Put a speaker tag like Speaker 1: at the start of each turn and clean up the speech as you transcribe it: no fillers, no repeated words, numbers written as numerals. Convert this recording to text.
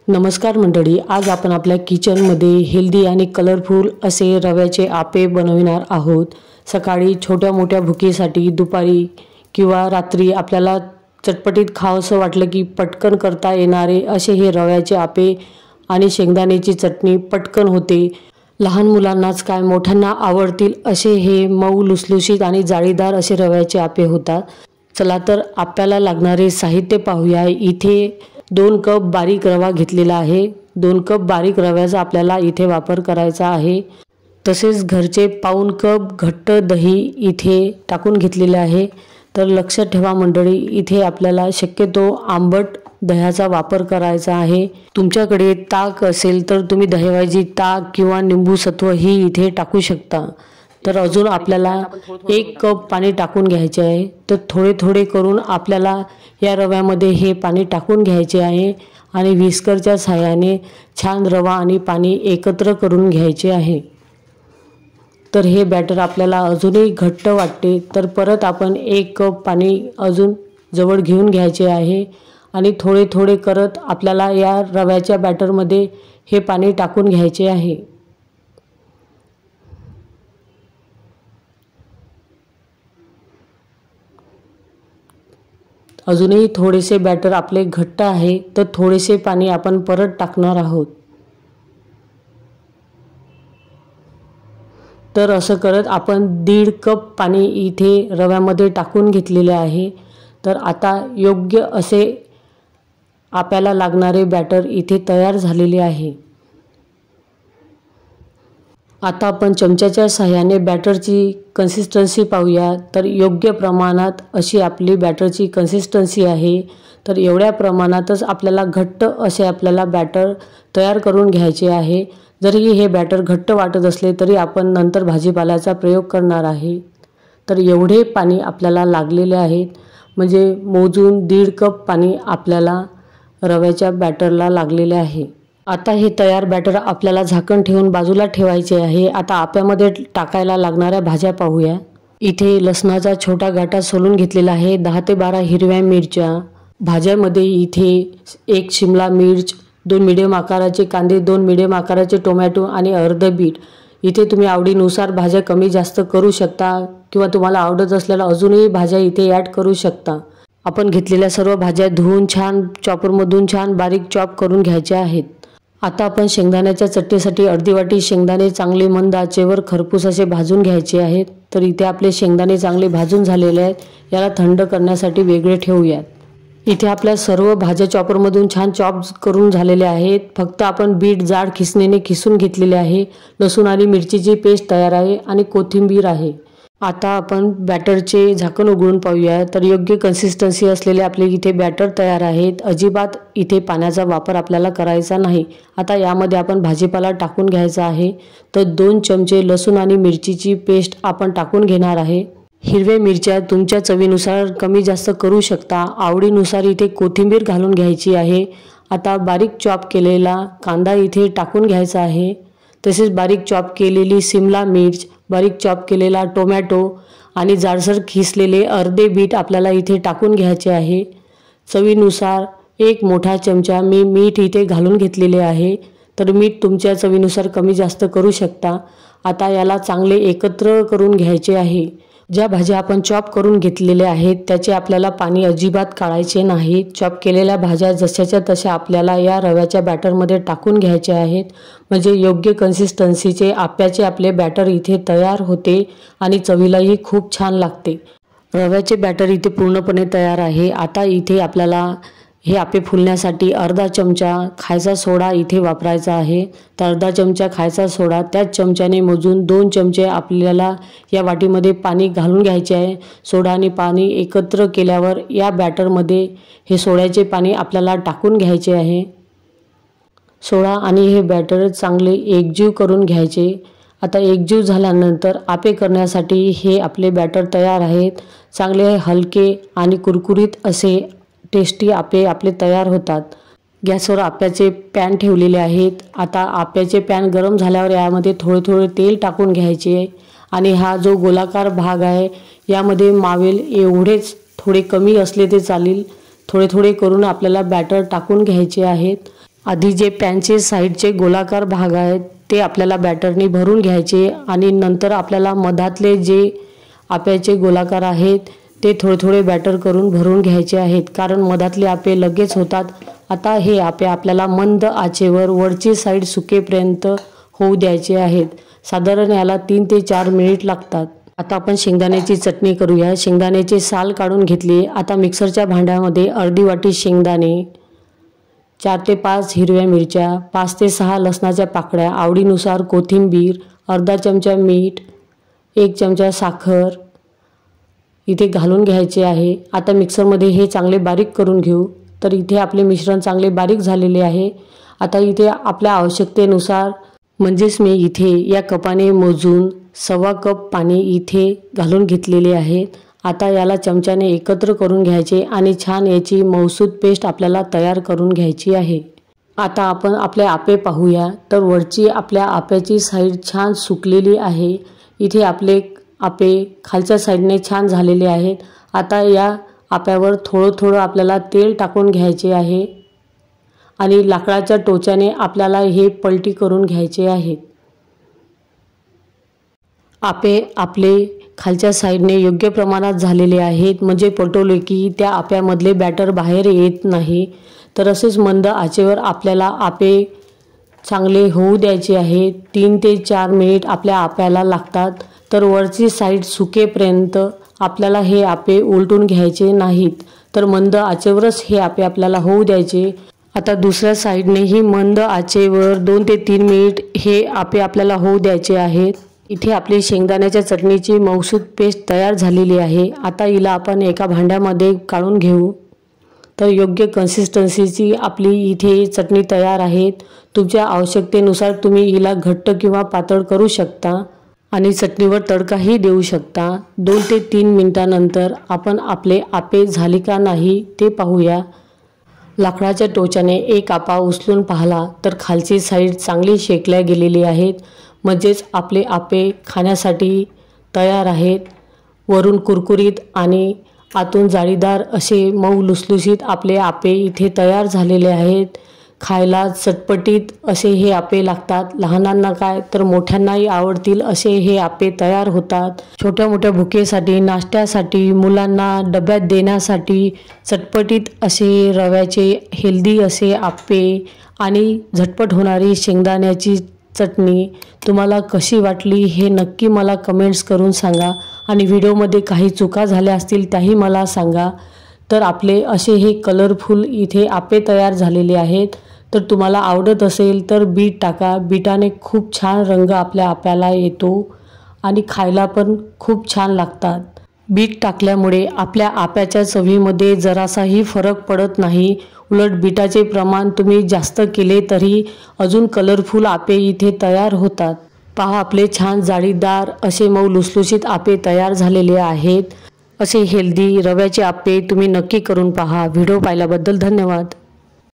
Speaker 1: नमस्कार मंडळी, आज आपण आपल्या किचनमध्ये हेल्दी आणि कलरफुल असे रव्याचे आपे बनविणार आहोत। सकाळी छोट्या मोठ्या भुकेसाठी, दुपारी किंवा रात्री आपल्याला चटपटीत खावंसं वाटलं की पटकन करता येणारे असे हे रव्याचे आपे आणि शेंगदाण्याची चटणी पटकन होते। लहान मुलांनाच काय मोठ्यांना आवडतील असे हे मऊ लुसलुशीत आणि जाळीदार असे रव्याचे आपे होतात। चला तर आपल्याला लागणारे साहित्य पाहूया। इथे 2 कप बारीक रवा घेतलेला आहे। 2 कप बारीक रव्याचा आपल्याला इथे वापर करायचा आहे। तसेच घरचे पाऊण कप घट्ट दही इथे टाकून घेतलेले आहे। तर लक्षात ठेवा मंडळी, इथे आपल्याला शक्यतो आंबट दह्याचा वापर करायचा आहे। तुमच्याकडे ताक असेल तर तुम्ही दह्याऐवजी ताक किंवा निंबू सत्व ही इथे टाकू शकता। तर अजून आपल्याला 1 कप पाणी टाकून घ्यायचे आहे। तर थोडे थोडे करून आपल्याला या रव्यामध्ये हे पाणी टाकून घ्यायचे आहे आणि व्हिस्करच्या सहाय्याने छान रवा आणि पाणी एकत्र करून घ्यायचे आहे। तर हे बॅटर आपल्याला अजूनही घट्ट वाटते तर परत आपण 1 कप पाणी अजून जवळ घेऊन घ्यायचे आहे आणि थोडे थोडे करत आपल्याला या रव्याच्या बॅटरमध्ये हे पाणी टाकून घ्यायचे आहे। अजूनही थोडेसे बॅटर आपले घट्ट आहे तर थोडेसे पाणी आपण परत टाकणार आहोत। तर असं करत आपण 1.5 कप पाणी इथे रव्यामध्ये टाकून घेतलेले आहे। तर आता योग्य असे आपल्याला लागणारे बॅटर इथे तयार झालेले आहे। आता आपण चमच्याच्या सहाय्याने बॅटरची कन्सिस्टन्सी पाहूया। तर योग्य प्रमाणात अशी आपली बॅटरची कन्सिस्टन्सी आहे। तर एवढ्या प्रमाणातच आपल्याला घट्ट असे आपल्याला बॅटर तयार करून घ्यायचे आहे। जरी हे बॅटर घट्ट वाटत असले तरी आपण नंतर भाजीपाल्याचा प्रयोग करणार आहे। तर एवढे पाणी आपल्याला लागलेले आहेत, म्हणजे मोजून 1.5 कप पाणी आपल्याला रव्याच्या बॅटरला लागलेले आहे। आता हे तयार बॅटर आपल्याला झाकण ठेवून बाजूला ठेवायचे आहे। आता आप्यामध्ये टाकायला लागणाऱ्या भाज्या पाहूया। इथे लसणाचा छोटा गाठा सोलून घेतलेला आहे। 10 ते 12 हिरव्या मिरच्या। भाज्यामध्ये इथे 1 शिमला मिर्च, 2 मीडियम आकाराचे कांदे, 2 मीडियम आकाराचे टोमॅटो आणि अर्ध बीट। इथे तुम्ही आवडीनुसार भाज्या कमी जास्त करू शकता किंवा तुम्हाला आवडत असलेल्या अजूनही भाज्या इथे ॲड करू शकता। आपण घेतलेल्या सर्व भाज्या धुवून छान चॉपरमधून छान बारीक चॉप करून घ्यायच्या आहेत। आता आपण शेंगदाण्याच्या चटणीसाठी अर्धी वाटी शेंगदाणे चांगले मंद आचेवर खरपूस असे भाजून घ्यायचे आहेत। तर इथे आपले शेंगदाणे चांगले भाजून झालेले आहेत। याला थंड करण्यासाठी वेगळे ठेवूयात। इथे आपल्या सर्व भाज्या चॉपरमधून छान चॉप करून झालेल्या आहेत। फक्त आपण बीट जाड खिसणीने खिसून घेतलेले आहे। लसूण आणि मिरचीची पेस्ट तयार आहे आणि कोथिंबीर आहे। आता आपण बॅटरचे झाकण उघडून पाहूया। तर योग्य कन्सिस्टन्सी असलेले आपले इथे बॅटर तयार आहेत। अजिबात इथे पाण्याचा वापर आपल्याला करायचा नाही। आता यामध्ये आपण भाजीपाला टाकून घ्यायचा आहे। तर 2 चमचे लसूण आणि मिरचीची पेस्ट आपण टाकून घेणार आहे। हिरव्या मिरच्या तुमच्या चवीनुसार कमी जास्त करू शकता। आवडीनुसार इथे कोथिंबीर घालून घ्यायची आहे। आता बारीक चॉप केलेला कांदा इथे टाकून घ्यायचा आहे। तसेच बारीक चॉप केलेली शिमला मिर्च, बारीक चॉप केलेला टोमॅटो आणि जाडसर खिसलेले अर्धे बीट आपल्याला इथे टाकून घ्यायचे आहे। चवीनुसार 1 मोठा चमचा मी मीठ इथे घालून घेतलेले आहे। तर मीठ तुमच्या चवीनुसार कमी जास्त करू शकता। आता याला चांगले एकत्र करून घ्यायचे आहे। ज्या भाज्या आपण चॉप करून घेतलेल्या आहेत त्याचे आपल्याला पाणी अजिबात काढायचे नाही। चॉप केलेल्या भाज्या जशाच्या तशा आपल्याला या रव्याच्या बॅटरमध्ये टाकून घ्यायचे आहेत, म्हणजे योग्य कन्सिस्टन्सीचे आप्याचे आपले बॅटर इथे तयार होते आणि चवीलाही खूप छान लागते। रव्याचे बॅटर इथे पूर्णपणे तयार आहे। आता इथे आपल्याला हे आपे फुलण्यासाठी अर्धा चमचा खायचा सोडा इथे वापरायचा आहे। तर अर्धा चमचा खायचा सोडा, त्याच चमच्याने मोजून 2 चमचे आपल्याला या वाटीमध्ये पाणी घालून घ्यायचे आहे। सोडा आणि पाणी एकत्र केल्यावर या बॅटरमध्ये हे सोड्याचे पाणी आपल्याला टाकून घ्यायचे आहे। सोडा आणि हे बॅटर चांगले एकजीव करून घ्यायचे। आता एकजीव झाल्यानंतर आपे करण्यासाठी हे आपले बॅटर तयार आहेत। चांगले हलके आणि कुरकुरीत असे टेस्टी आपे आपले तयार होतात। गॅसवर आप्याचे पॅन ठेवलेले आहेत। आता आप्याचे पॅन गरम झाल्यावर यामध्ये थोडे थोडे तेल टाकून घ्यायचे आणि हा जो गोलाकार भाग आहे यामध्ये मावेल एवढेच, थोडे कमी असले ते चालेल, थोडे थोडे करून आपल्याला बॅटर टाकून घ्यायचे आहेत। आधी जे पॅनचे साईडचे गोलाकार भाग आहेत ते आपल्याला बॅटरनी भरून घ्यायचे आणि नंतर आपल्याला मधातले जे आप्याचे गोलाकार आहेत ते थोडे बॅटर करून भरून घ्यायचे आहेत, कारण मधातले आपे लगेच होतात। आता हे आपे आपल्याला मंद आचेवर वरची साईड सुकेपर्यंत होऊ द्यायचे आहेत। साधारण याला 3 ते 4 मिनिट लागतात। आता आपण शेंगदाण्याची चटणी करूया। शेंगदाण्याचे साल काढून घेतले। आता मिक्सरच्या भांड्यामध्ये अर्धी वाटी शेंगदाणे, 4 ते 5 हिरव्या मिरच्या, 5 ते 6 लसणाच्या पाकळ्या, आवडीनुसार कोथिंबीर, अर्धा चमचा मीठ, 1 चमचा साखर इथे घालून घ्यायचे आहे। आता मिक्सरमध्ये हे चांगले बारीक करून घेऊ। तर इथे आपले मिश्रण चांगले बारीक झालेले आहे। आता इथे आपल्या आवश्यकतेनुसार म्हणजेच मी इथे या कपाने मोजून 1.25 कप पाणी इथे घालून घेतलेले आहे। आता याला चमच्याने एकत्र करून घ्यायचे आणि छान याची मऊसूत पेस्ट आपल्याला तयार करून घ्यायची आहे। आता आपण आपले आपे पाहूया। तर वरची आपल्या आप्याची साईड छान सुकलेली आहे। इथे आपले आपे खालच्या साईडने छान झालेले आहेत। आता या आप्यावर थोडं आपल्याला तेल टाकून घ्यायचे आहे आणि लाकडाच्या टोचाने आपल्याला हे पलटी करून घ्यायचे आहेत। आपे आपले खालच्या साईडने योग्य प्रमाणात झालेले आहेत, म्हणजे पलटवले की त्या आप्यामधले बॅटर बाहेर येत नाही। तर असेच मंद आचेवर आपल्याला आपे चांगले होऊ द्यायचे आहे। 3 ते 4 मिनिट आपल्या आप्याला लागतात। तर वरची साईड सुकेपर्यंत आपल्याला हे आपे उलटून घ्यायचे नाहीत, तर मंद आचेवरच हे आपे आपल्याला होऊ द्यायचे। आता दुसऱ्या साईडनेही मंद आचेवर 2 ते 3 मिनिट हे आपे आपल्याला होऊ द्यायचे आहेत। इथे आपली शेंगदाण्याच्या चटणीची मऊसूत पेस्ट तयार झालेली आहे। आता हिला आपण एका भांड्यामध्ये काढून घेऊ। तर योग्य कन्सिस्टन्सीची आपली इथे चटणी तयार आहे। तुमच्या आवश्यकतेनुसार तुम्ही हिला घट्ट किंवा पातळ करू शकता आणि चटणीवर तडकाही देऊ शकता। 2 ते 3 मिनिटांनंतर आपण आपले आपे झाले का नाही ते पाहूया। लाकडाच्या टोचाने एक आपा उचलून पाहिला तर खालची साईड चांगली शेकल्या गेलेली आहेत, म्हणजेच आपले आपे खाण्यासाठी तयार आहेत। वरून कुरकुरीत आणि आतून जाळीदार असे मऊ लुसलुशीत आपले आपे इथे तयार झालेले आहेत। खायला चटपटीत असे हे आपे लागतात। लहानांना काय तर मोठ्यांनाही आवडतील असे हे आपे तयार होतात। छोट्या मोठ्या भुकेसाठी, नाश्त्यासाठी, मुलांना डब्यात देण्यासाठी चटपटीत असे रव्याचे हेल्दी असे आपे आणि झटपट होणारी शेंगदाण्याची चटणी तुम्हाला कशी वाटली हे नक्की मला कमेंट्स करून सांगा आणि व्हिडिओमध्ये काही चुका झाल्या असतील त्याही मला सांगा। तर आपले असे हे कलरफुल इथे आपे तयार झालेले आहेत। तर तुम्हाला आवडत असेल तर बीट टाका। बीटाने खूप छान रंग आपल्या आप्याला येतो आणि खायला पण खूप छान लागतात। बीट टाकल्यामुळे आपल्या आप्याच्या चवीमध्ये जरासाही फरक पडत नाही। उलट बीटाचे प्रमाण तुम्ही जास्त केले तरी अजून कलरफुल आपे इथे तयार होतात। पहा आपले छान जाळीदार असे मऊ लुसलुशीत आपे तयार झालेले आहेत। असे हेल्दी रव्याचे आपे तुम्ही नक्की करून पहा। व्हिडिओ पाहिल्याबद्दल धन्यवाद।